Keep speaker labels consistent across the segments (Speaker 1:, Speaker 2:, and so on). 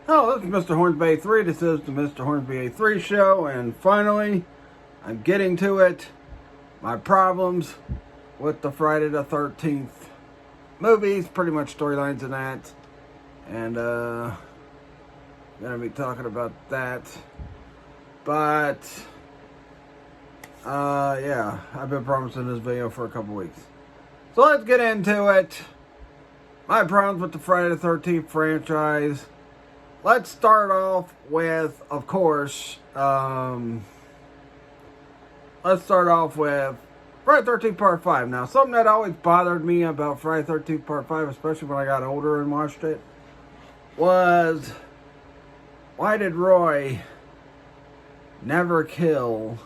Speaker 1: Oh, this is Mr. Hornsby A3. This is the Mr. Hornsby A3 show, and finally, I'm getting to it. My problems with the Friday the 13th movies, pretty much storylines in that, and gonna be talking about that. But yeah, I've been promising this video for a couple weeks, so let's get into it. My problems with the Friday the 13th franchise. Let's start off with, of course, let's start off with Friday the 13th Part 5. Now, something that always bothered me about Friday the 13th Part 5, especially when I got older and watched it, was why did Roy never kill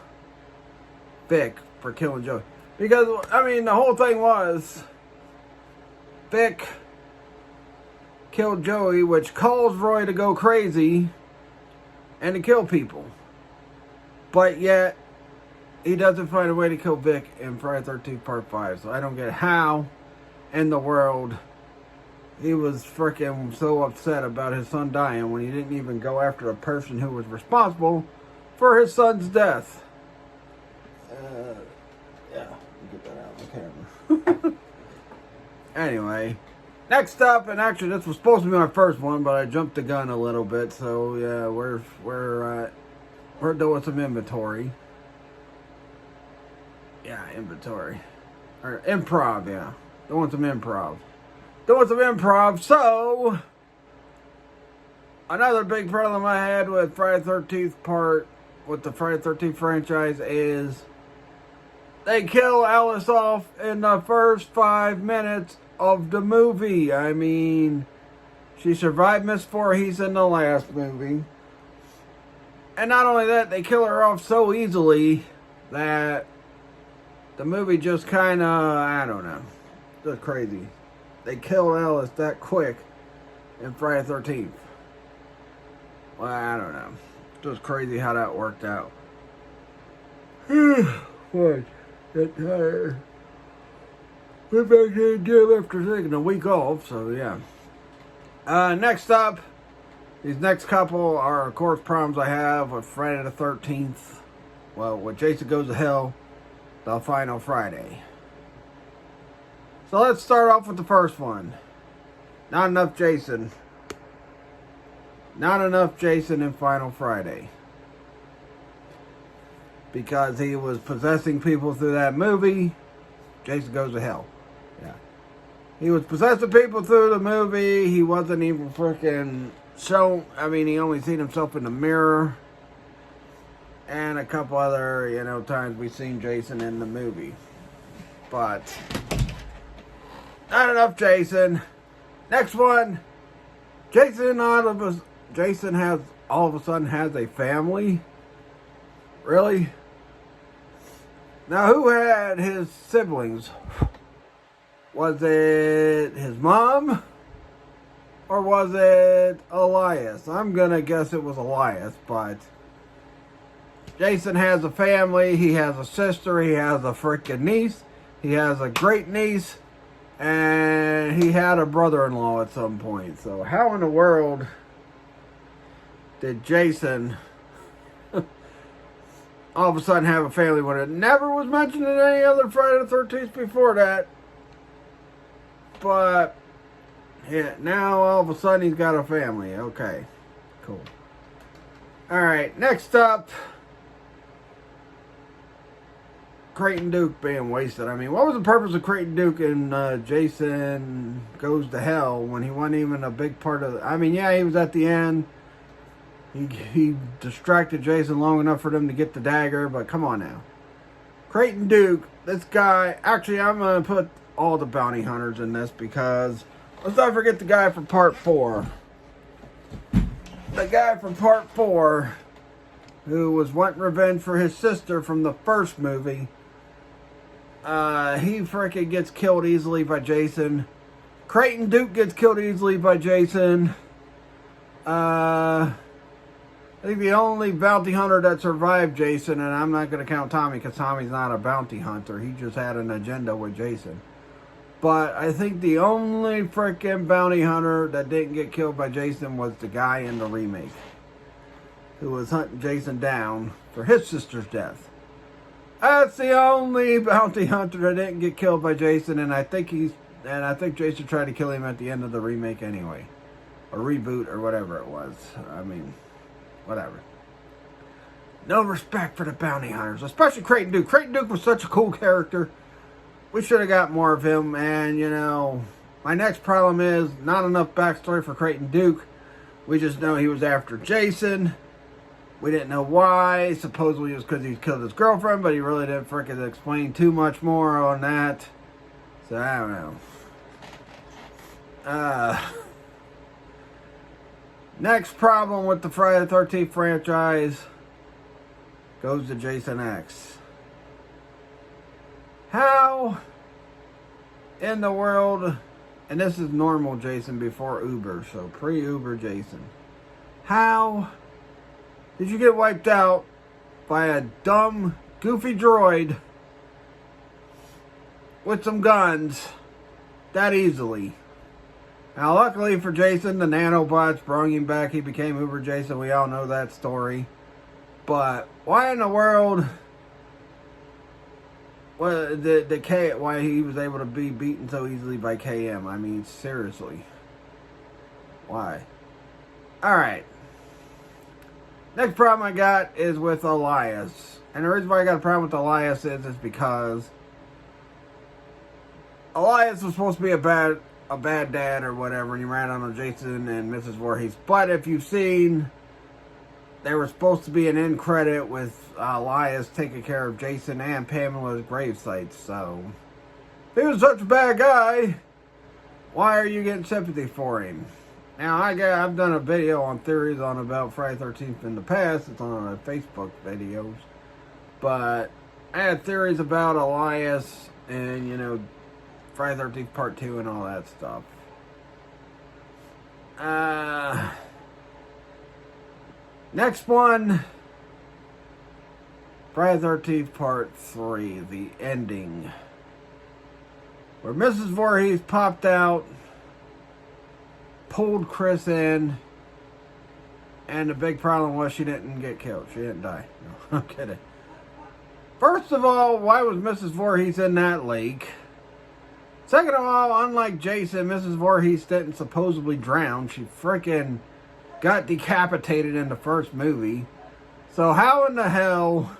Speaker 1: Vic for killing Joey? Because, I mean, the whole thing was Vic killed Joey, which caused Roy to go crazy and to kill people. But yet, he doesn't find a way to kill Vic in Friday the 13th Part 5. So I don't get how in the world he was freaking so upset about his son dying when he didn't even go after the person who was responsible for his son's death. Yeah, get that out of the camera. Anyway. Next up, and actually this was supposed to be my first one, but I jumped the gun a little bit, so yeah, we're doing some inventory. Yeah, inventory. Or improv, yeah. Doing some improv. So, another big problem I had with Friday the 13th with the Friday the 13th franchise is they kill Alice off in the first 5 minutes of the movie. I mean, she survived Miss Voorhees in the last movie. And not only that, they kill her off so easily that the movie just kind of, I don't know, just crazy. They killed Alice that quick in Friday the 13th. Well, I don't know. Just crazy how that worked out. What? Get tired. We're back here again after taking a week off, so yeah. Next up, these next couple are, of course, problems I have with Friday the 13th. Well, with Jason Goes to Hell, the final Friday. So let's start off with the first one. Not enough Jason. Not enough Jason in Final Friday. Because he was possessing people through that movie, Jason Goes to Hell. Yeah. He was possessing people through the movie. He wasn't even freaking shown. I mean, he only seen himself in the mirror. And a couple other, times we've seen Jason in the movie. But not enough Jason. Next one. Jason all of a sudden has a family. Really? Now, who had his siblings? Was it his mom? Or was it Elias? I'm going to guess it was Elias, but Jason has a family. He has a sister. He has a freaking niece. He has a great niece. And he had a brother-in-law at some point. So how in the world did Jason all of a sudden have a family when it never was mentioned in any other Friday the 13th before that? But yeah, now all of a sudden he's got a family. Okay, cool. Alright, next up, Creighton Duke being wasted. I mean, what was the purpose of Creighton Duke in Jason Goes to Hell when he wasn't even a big part of it? I mean, yeah, he was at the end. He distracted Jason long enough for them to get the dagger, but come on now. Creighton Duke, this guy, actually I'm going to put all the bounty hunters in this because let's not forget the guy from Part 4. The guy from Part 4 who was wanting revenge for his sister from the first movie. He freaking gets killed easily by Jason. Creighton Duke gets killed easily by Jason. I think the only bounty hunter that survived Jason, and I'm not going to count Tommy because Tommy's not a bounty hunter. He just had an agenda with Jason. But I think the only freaking bounty hunter that didn't get killed by Jason was the guy in the remake, who was hunting Jason down for his sister's death. That's the only bounty hunter that didn't get killed by Jason, and I think Jason tried to kill him at the end of the remake anyway. Or reboot or whatever it was. I mean, whatever. No respect for the bounty hunters, especially Creighton Duke. Creighton Duke was such a cool character. We should have got more of him, and you know, my next problem is not enough backstory for Creighton Duke. We just know he was after Jason. We didn't know why. Supposedly it was because he killed his girlfriend, but he really didn't freaking explain too much more on that. So I don't know. Next problem with the Friday the 13th franchise goes to Jason X. How in the world, and this is normal Jason before Uber, so pre-Uber Jason, how did you get wiped out by a dumb, goofy droid with some guns that easily? Now, luckily for Jason, the nanobots brought him back. He became Uber Jason. We all know that story. But why in the world, well, why he was able to be beaten so easily by KM? I mean, seriously. Why? Alright. Next problem I got is with Elias. And the reason why I got a problem with Elias is because Elias was supposed to be a bad dad or whatever, and he ran on Jason and Mrs. Voorhees. But if you've seen, there was supposed to be an end credit with Elias taking care of Jason and Pamela's gravesites. So, if he was such a bad guy, why are you getting sympathy for him? Now, I've done a video on theories on about Friday the 13th in the past. It's on our Facebook videos. But I had theories about Elias and, you know, Friday the 13th Part 2 and all that stuff. Next one. Friday the 13th Part 3. The ending. Where Mrs. Voorhees popped out, pulled Chris in, and the big problem was she didn't get killed. She didn't die. No, I'm kidding. First of all, why was Mrs. Voorhees in that lake? Second of all, unlike Jason, Mrs. Voorhees didn't supposedly drown. She freaking got decapitated in the first movie. So how in the hell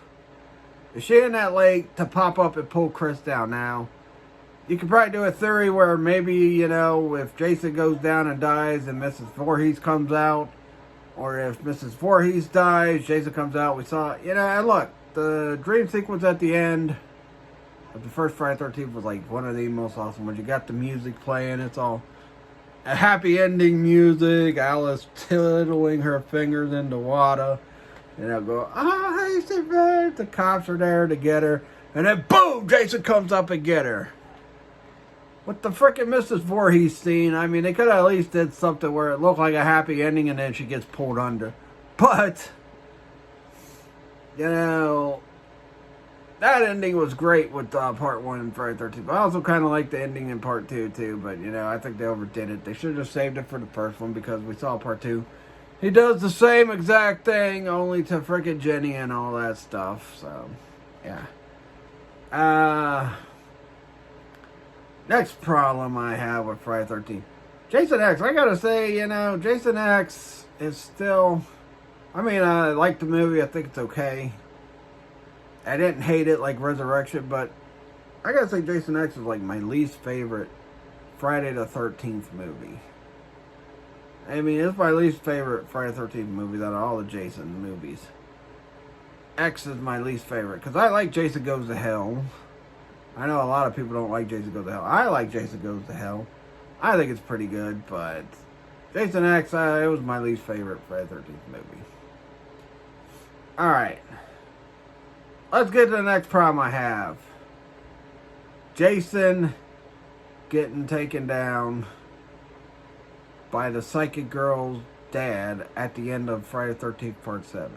Speaker 1: is she in that lake to pop up and pull Chris down? Now, you could probably do a theory where maybe, you know, if Jason goes down and dies and Mrs. Voorhees comes out, or if Mrs. Voorhees dies, Jason comes out. We saw, you know, and look, the dream sequence at the end of the first Friday the 13th was like one of the most awesome ones. You got the music playing. It's all a happy ending music. Alice tiddling her fingers in the water. And they'll go, oh, hey, Superman. The cops are there to get her. And then boom, Jason comes up and get her. With the frickin' Mrs. Voorhees scene, I mean, they could have at least did something where it looked like a happy ending and then she gets pulled under. But, you know, that ending was great with Part 1 and Friday the 13th. But I also kind of like the ending in Part 2, too. But, you know, I think they overdid it. They should have saved it for the first one because we saw Part 2. He does the same exact thing, only to frickin' Jenny and all that stuff. So, yeah. Next problem I have with Friday the 13th. Jason X, I gotta say, you know, Jason X is still... I mean, I like the movie. I think it's okay. I didn't hate it like Resurrection, but I gotta say Jason X is like my least favorite Friday the 13th movie. I mean, it's my least favorite Friday the 13th movie out of all the Jason movies. X is my least favorite, because I like Jason Goes to Hell. I know a lot of people don't like Jason Goes to Hell. I like Jason Goes to Hell. I think it's pretty good, but Jason X, it was my least favorite Friday the 13th movie. Alright. Let's get to the next problem I have. Jason getting taken down by the psychic girl's dad at the end of Friday the 13th Part 7.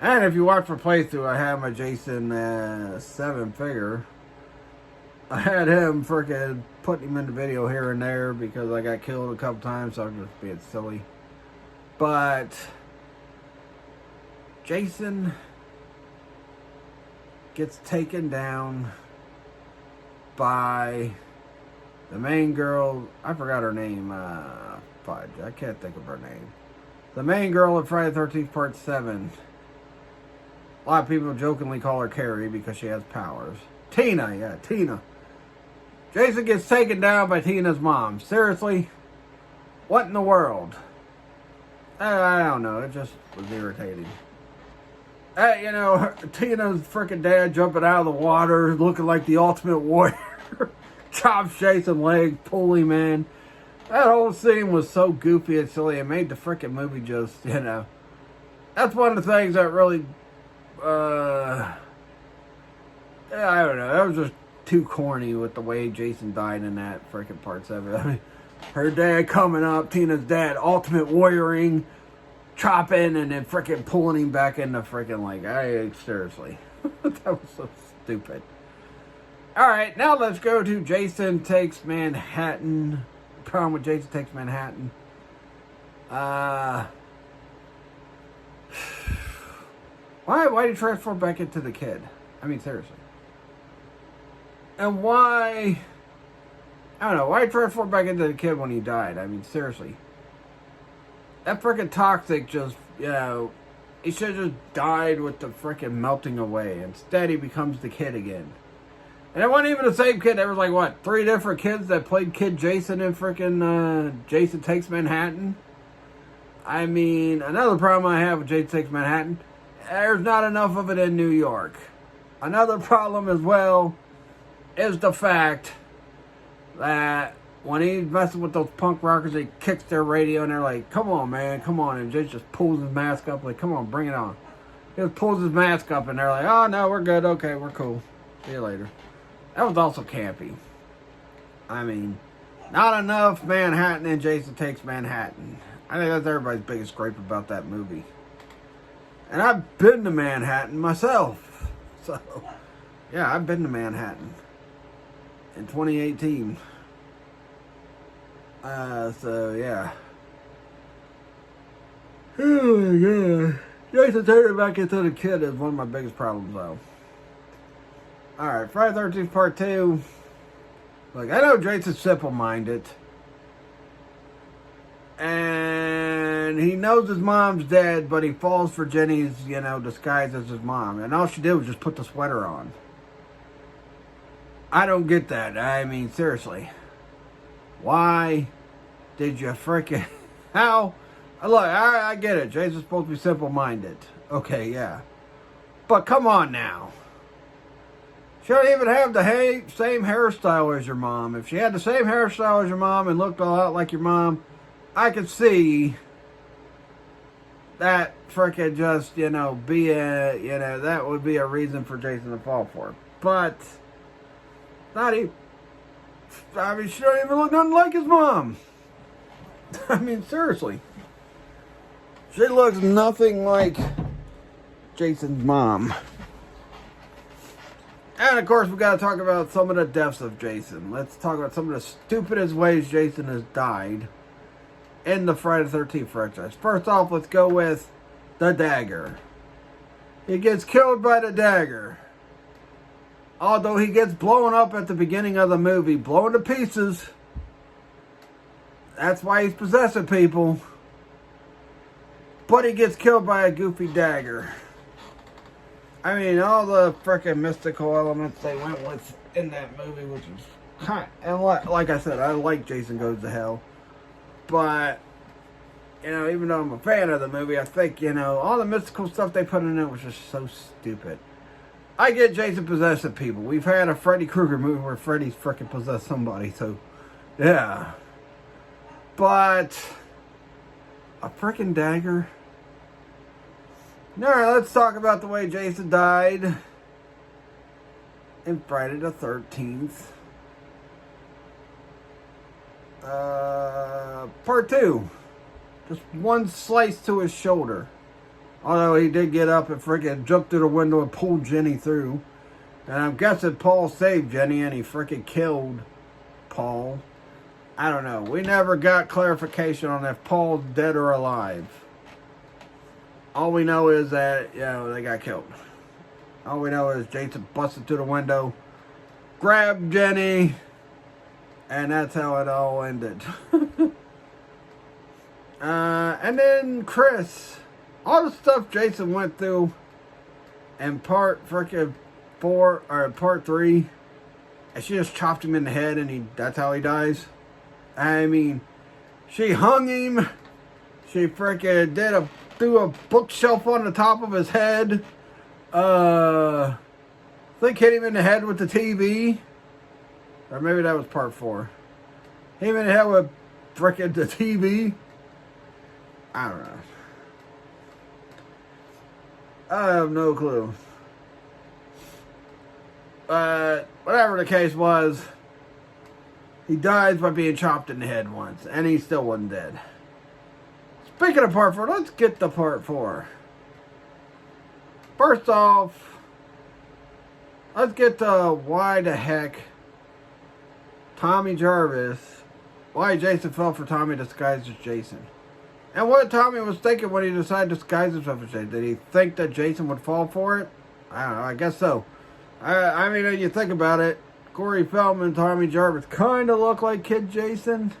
Speaker 1: And if you watch my playthrough, I have my Jason 7 figure. I had him freaking putting him in the video here and there because I got killed a couple times, so I'm just being silly. But Jason gets taken down by the main girl. I forgot her name. Fudge. I can't think of her name. The main girl in Friday the 13th Part 7. A lot of people jokingly call her Carrie because she has powers. Tina, yeah, Tina. Jason gets taken down by Tina's mom. Seriously? What in the world? I don't know. It just was irritating. You know, Tina's freaking dad jumping out of the water, looking like the ultimate warrior. Chops Jason's leg, pull him in. That whole scene was so goofy and silly. It made the freaking movie just, you know. That's one of the things that really, I don't know. That was just too corny with the way Jason died in that freaking Part 7. I mean, her dad coming up, Tina's dad, ultimate warrioring, chopping, and then freaking pulling him back in the freaking, like, seriously. That was so stupid. Alright, now let's go to Jason Takes Manhattan. Problem with Jason Takes Manhattan. Why did he transform back into the kid? I mean, seriously. And why... I don't know, why transform back into the kid when he died? I mean, seriously. That freaking Toxic just, you know, he should have just died with the freaking melting away. Instead, he becomes the kid again. And it wasn't even the same kid. There was like, what, 3 different kids that played Kid Jason in freaking Jason Takes Manhattan? I mean, another problem I have with Jason Takes Manhattan, there's not enough of it in New York. Another problem as well is the fact that when he's messing with those punk rockers, he kicks their radio and they're like, come on, man, come on. And Jason just pulls his mask up, like, come on, bring it on. He just pulls his mask up and they're like, oh, no, we're good. Okay, we're cool. See you later. That was also campy. I mean, not enough Manhattan in Jason Takes Manhattan. I think that's everybody's biggest gripe about that movie. And I've been to Manhattan myself. So, yeah, I've been to Manhattan in 2018. So, yeah. Oh, my God. Jason turning back into the kid is one of my biggest problems, though. Alright, Friday the 13th Part 2. Look, I know Jason's simple-minded. And he knows his mom's dead, but he falls for Jenny's, you know, disguise as his mom. And all she did was just put the sweater on. I don't get that. I mean, seriously. Why did you freaking... How? Look, I get it. Jason's supposed to be simple-minded. Okay, yeah. But come on now. She don't even have the same hairstyle as your mom. If she had the same hairstyle as your mom and looked a lot like your mom, I could see that freaking just, you know, be a, you know, that would be a reason for Jason to fall for it. But, not even, I mean, she don't even look nothing like his mom. I mean, seriously. She looks nothing like Jason's mom. And of course, we got to talk about some of the deaths of Jason. Let's talk about some of the stupidest ways Jason has died in the Friday the 13th franchise. First off, let's go with the dagger. He gets killed by the dagger. Although he gets blown up at the beginning of the movie, blown to pieces. That's why he's possessing people. But he gets killed by a goofy dagger. I mean, all the freaking mystical elements they went with in that movie, which was kind of, and like I said, I like Jason Goes to Hell. But, you know, even though I'm a fan of the movie, I think, you know, all the mystical stuff they put in it was just so stupid. I get Jason possessing people. We've had a Freddy Krueger movie where Freddy's freaking possessed somebody, so, yeah. But, a freaking dagger? Alright, let's talk about the way Jason died in Friday the 13th. Part 2. Just one slice to his shoulder. Although he did get up and freaking jumped through the window and pulled Jenny through. And I'm guessing Paul saved Jenny and he freaking killed Paul. I don't know. We never got clarification on if Paul's dead or alive. All we know is that, they got killed. All we know is Jason busted through the window, grabbed Jenny, and that's how it all ended. And then Chris, all the stuff Jason went through in part 4 or part 3, and she just chopped him in the head and that's how he dies. I mean, she hung him. She freaking threw a bookshelf on the top of his head. I think hit him in the head with the TV. Or maybe that was part 4. Hit him in the head with freaking the TV. I don't know. I have no clue. But whatever the case was, he dies by being chopped in the head once, and he still wasn't dead. Speaking of part 4, let's get to part 4. First off, let's get to why the heck Tommy Jarvis, why Jason fell for Tommy disguised as Jason. And what Tommy was thinking when he decided to disguise himself as Jason. Did he think that Jason would fall for it? I don't know, I guess so. I mean, when you think about it, Corey Feldman and Tommy Jarvis kind of look like Kid Jason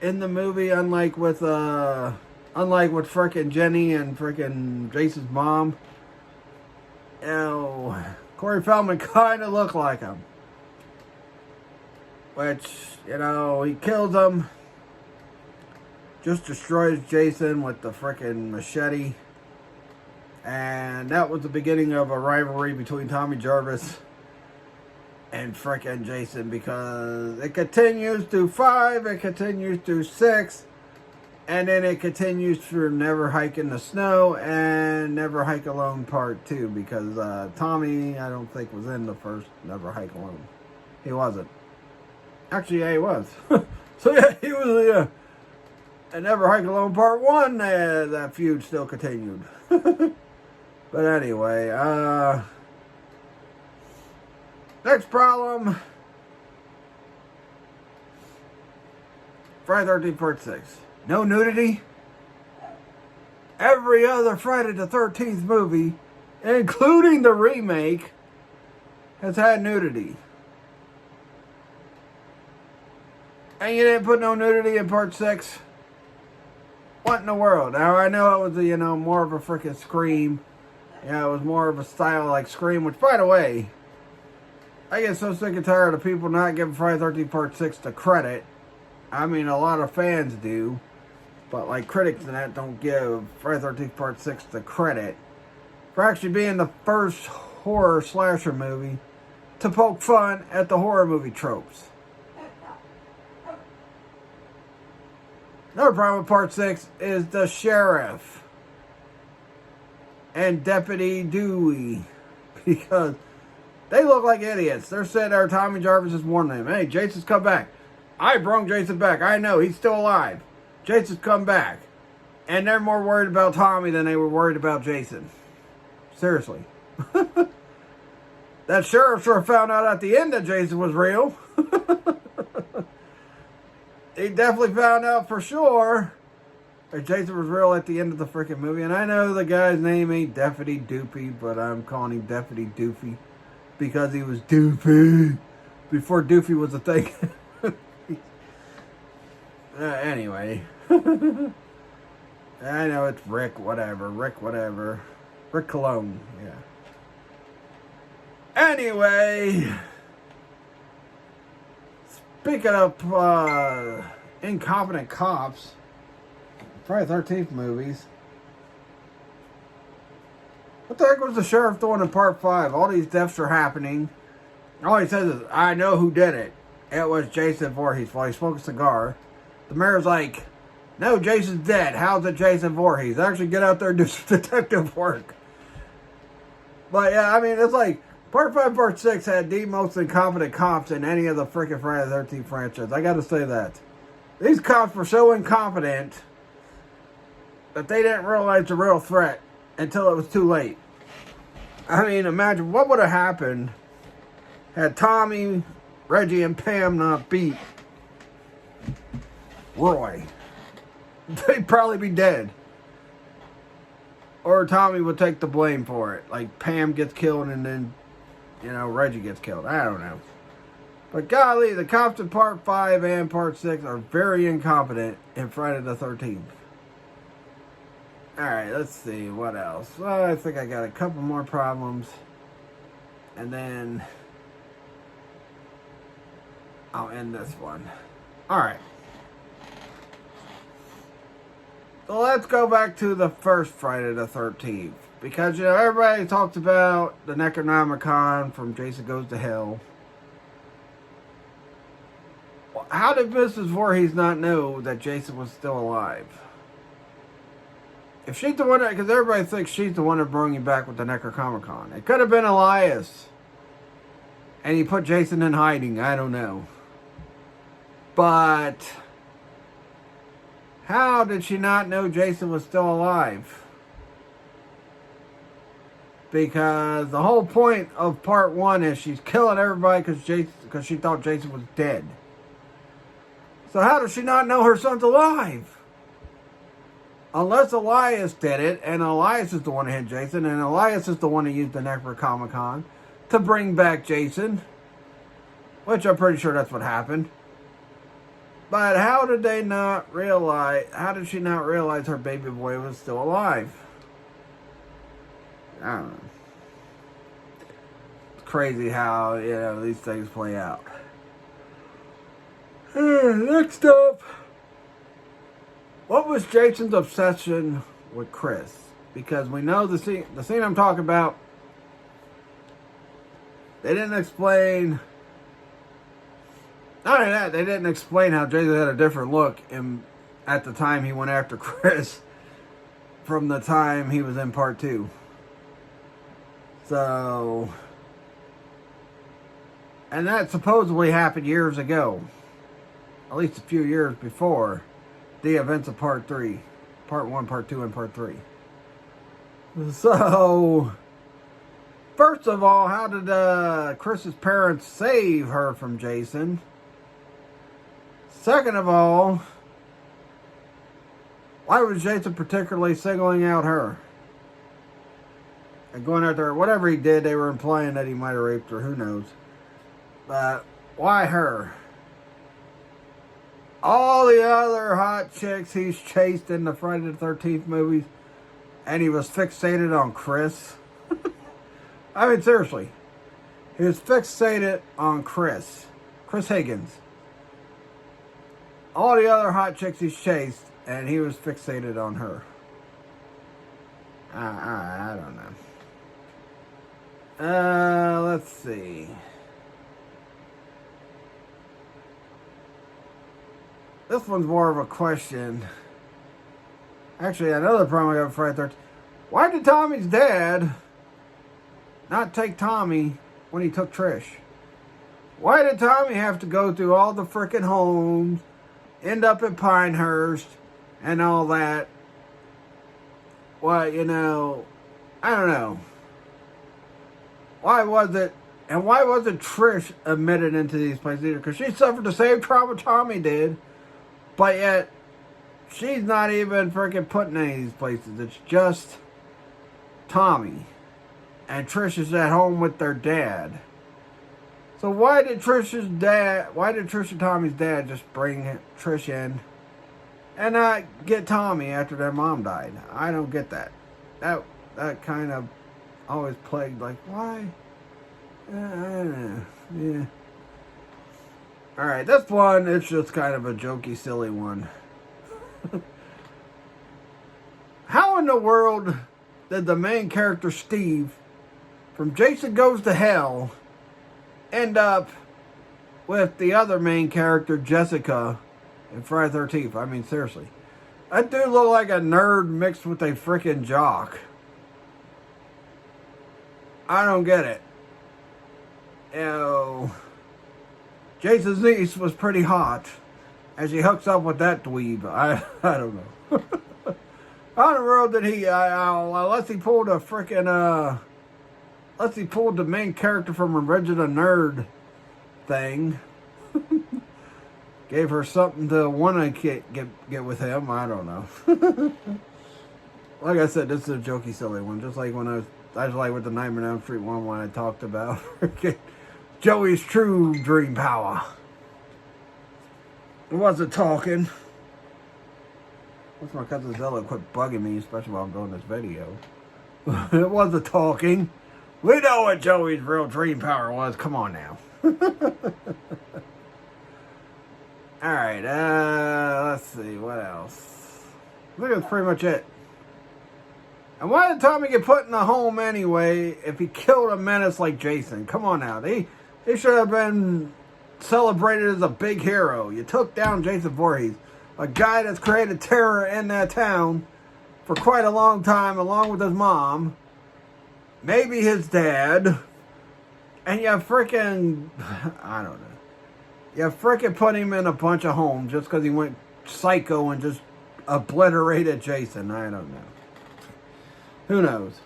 Speaker 1: in the movie, unlike with frickin' Jenny and frickin' Jason's mom. Corey Feldman kind of looked like him. Which, he kills him. Just destroys Jason with the frickin' machete. And that was the beginning of a rivalry between Tommy Jarvis and frickin' Jason, because it continues through 5, it continues through 6, and then it continues through Never Hike in the Snow and Never Hike Alone Part 2, because Tommy, I don't think, was in the first Never Hike Alone. He wasn't. Actually, yeah, he was. So yeah, he was, yeah. And Never Hike Alone Part 1, that feud still continued. But anyway, next problem. Friday the 13th Part 6. No nudity. Every other Friday the 13th movie, including the remake, has had nudity. And you didn't put no nudity in Part 6? What in the world? Now, I know it was, more of a freaking Scream. Yeah, it was more of a style like Scream, which, by the way, I get so sick and tired of people not giving Friday the 13th Part 6 the credit. I mean, a lot of fans do, but like critics and that don't give Friday the 13th Part 6 the credit for actually being the first horror slasher movie to poke fun at the horror movie tropes. Another problem with Part 6 is the sheriff and Deputy Dewey, because they look like idiots. They're sitting there, Tommy Jarvis is warning them, hey, Jason's come back. I brought Jason back. I know, he's still alive. Jason's come back. And they're more worried about Tommy than they were worried about Jason. Seriously. That sheriff sure found out at the end that Jason was real. He definitely found out for sure that Jason was real at the end of the freaking movie. And I know the guy's name ain't Deputy Doofy, but I'm calling him Deputy Doofy because he was Doofy before Doofy was a thing. Anyway. I know it's Rick whatever. Rick Cologne, yeah. Anyway, speaking of incompetent cops, Friday the 13th movies, what the heck was the sheriff doing in Part 5? All these deaths are happening. All he says is, I know who did it. It was Jason Voorhees while he smoked a cigar. The mayor's like, no, Jason's dead. How's it Jason Voorhees? Actually get out there and do some detective work. But yeah, I mean, it's like, Part 5, Part 6 had the most incompetent cops in any of the freaking Friday the 13th franchise. I gotta say that. These cops were so incompetent that they didn't realize the real threat until it was too late. I mean, imagine what would have happened had Tommy, Reggie, and Pam not beat Roy. They'd probably be dead. Or Tommy would take the blame for it. Like Pam gets killed and then, Reggie gets killed. I don't know. But golly, the cops in Part 5 and Part 6 are very incompetent in Friday the 13th. Alright, let's see. What else? Well, I think I got a couple more problems. And then I'll end this one. Alright. So let's go back to the first Friday the 13th. Because, everybody talks about the Necronomicon from Jason Goes to Hell. How did Mrs. Voorhees not know that Jason was still alive? If she's the one that, because everybody thinks she's the one that brought you back with the Necronomicon. It could have been Elias. And he put Jason in hiding. I don't know. But how did she not know Jason was still alive? Because the whole point of Part 1 is she's killing everybody because she thought Jason was dead. So how does she not know her son's alive? Unless Elias did it, and Elias is the one that hit Jason, and Elias is the one that used the Necronomicon to bring back Jason. Which I'm pretty sure that's what happened. But how did she not realize her baby boy was still alive? I don't know. It's crazy how, these things play out. Next up, what was Jason's obsession with Chris? Because we know the scene I'm talking about, they didn't explain. Not only that, they didn't explain how Jason had a different look at the time he went after Chris from the time he was in Part 2. So, and that supposedly happened years ago. At least a few years before the events of Part 3. Part 1, Part 2, and Part 3. So, first of all, how did Chris's parents save her from Jason? Second of all, why was Jason particularly singling out her? And going out there, whatever he did, they were implying that he might have raped her, who knows. But why her? All the other hot chicks he's chased in the Friday the 13th movies, and he was fixated on Chris. I mean, seriously. He was fixated on Chris Higgins. All the other hot chicks he's chased, and he was fixated on her. I don't know. Let's see. This one's more of a question. Actually, another problem I got with Friday the 13th. Why did Tommy's dad not take Tommy when he took Trish? Why did Tommy have to go through all the frickin' homes, end up at Pinehurst, and all that? Well, I don't know. Why wasn't Trish admitted into these places either? Because she suffered the same trauma Tommy did. But yet, she's not even freaking put in any of these places. It's just Tommy. And Trish is at home with their dad. So why did Trish and Tommy's dad just bring Trish in and not get Tommy after their mom died? I don't get that. That kind of always plagued, like, why? I don't know. Yeah. Alright, this one, it's just kind of a jokey, silly one. How in the world did the main character, Steve, from Jason Goes to Hell, end up with the other main character, Jessica, in Friday the 13th? I mean, seriously. That dude looked like a nerd mixed with a freaking jock. I don't get it. Jason's niece was pretty hot as he hooks up with that dweeb. I don't know. How in the world did he, unless he pulled a freaking unless he pulled the main character from Revenge of the Nerd thing. Gave her something to want to get with him. I don't know. Like I said, this is a jokey, silly one. Just like when I was like with the Nightmare on Elm Street one when I talked about Joey's true dream power. It wasn't talking. That's my cousin Zella quit bugging me, especially while I'm doing this video. It wasn't talking. We know what Joey's real dream power was. Come on now. Alright, let's see, what else? I think that's pretty much it. And why did Tommy get put in the home anyway if he killed a menace like Jason? Come on now. He should have been celebrated as a big hero. You took down Jason Voorhees, a guy that's created terror in that town for quite a long time, along with his mom, maybe his dad, and you freaking, I don't know. You freaking put him in a bunch of homes just because he went psycho and just obliterated Jason. I don't know. Who knows?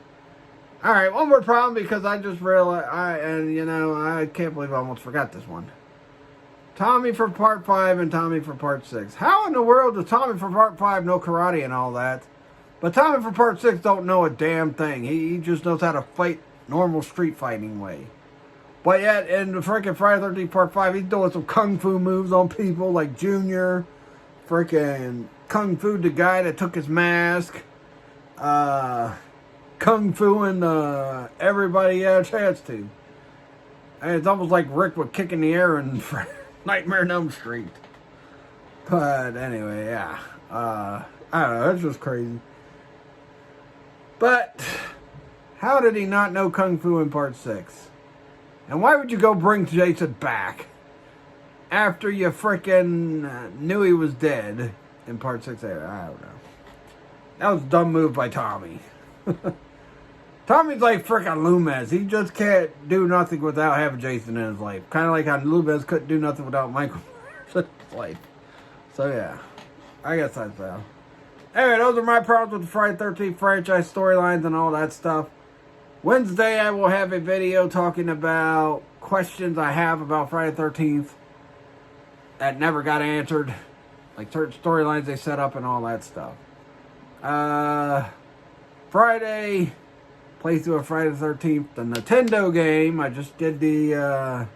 Speaker 1: Alright, one more problem because I just realized, I can't believe I almost forgot this one. Tommy for part 5 and Tommy for part 6. How in the world does Tommy for part 5 know karate and all that? But Tommy for part 6 don't know a damn thing. He just knows how to fight normal street fighting way. But yet, in the freaking Friday the 13th Part 5, he's doing some kung fu moves on people like Junior. Freaking kung fu the guy that took his mask. Kung fu and everybody he had a chance to. And it's almost like Rick would kick in the air in Nightmare on Elm Street. But anyway, yeah. I don't know, that's just crazy. But, how did he not know kung fu in Part 6? And why would you go bring Jason back after you freaking knew he was dead in Part 6? I don't know. That was a dumb move by Tommy. Tommy's like freaking Loomis. He just can't do nothing without having Jason in his life. Kind of like how Loomis couldn't do nothing without Michael in his life. So yeah, I guess that's that. Anyway, those are my problems with the Friday the 13th franchise storylines and all that stuff. Wednesday, I will have a video talking about questions I have about Friday the 13th that never got answered. Like certain storylines they set up and all that stuff. Friday, playthrough of Friday the 13th, the Nintendo game. I just did the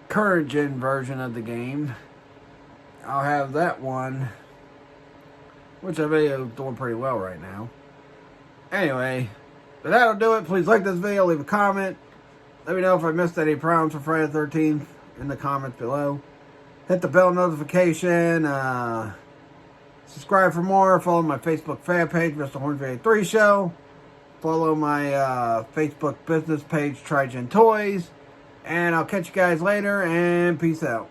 Speaker 1: current gen version of the game. I'll have that one, which I video is doing pretty well right now. Anyway, but that'll do it. Please like this video, leave a comment. Let me know if I missed any problems for Friday the 13th in the comments below. Hit the bell notification. Subscribe for more. Follow my Facebook fan page, Mr. Hornsby 83 Show. Follow my Facebook business page, Trigen Toys. And I'll catch you guys later, and peace out.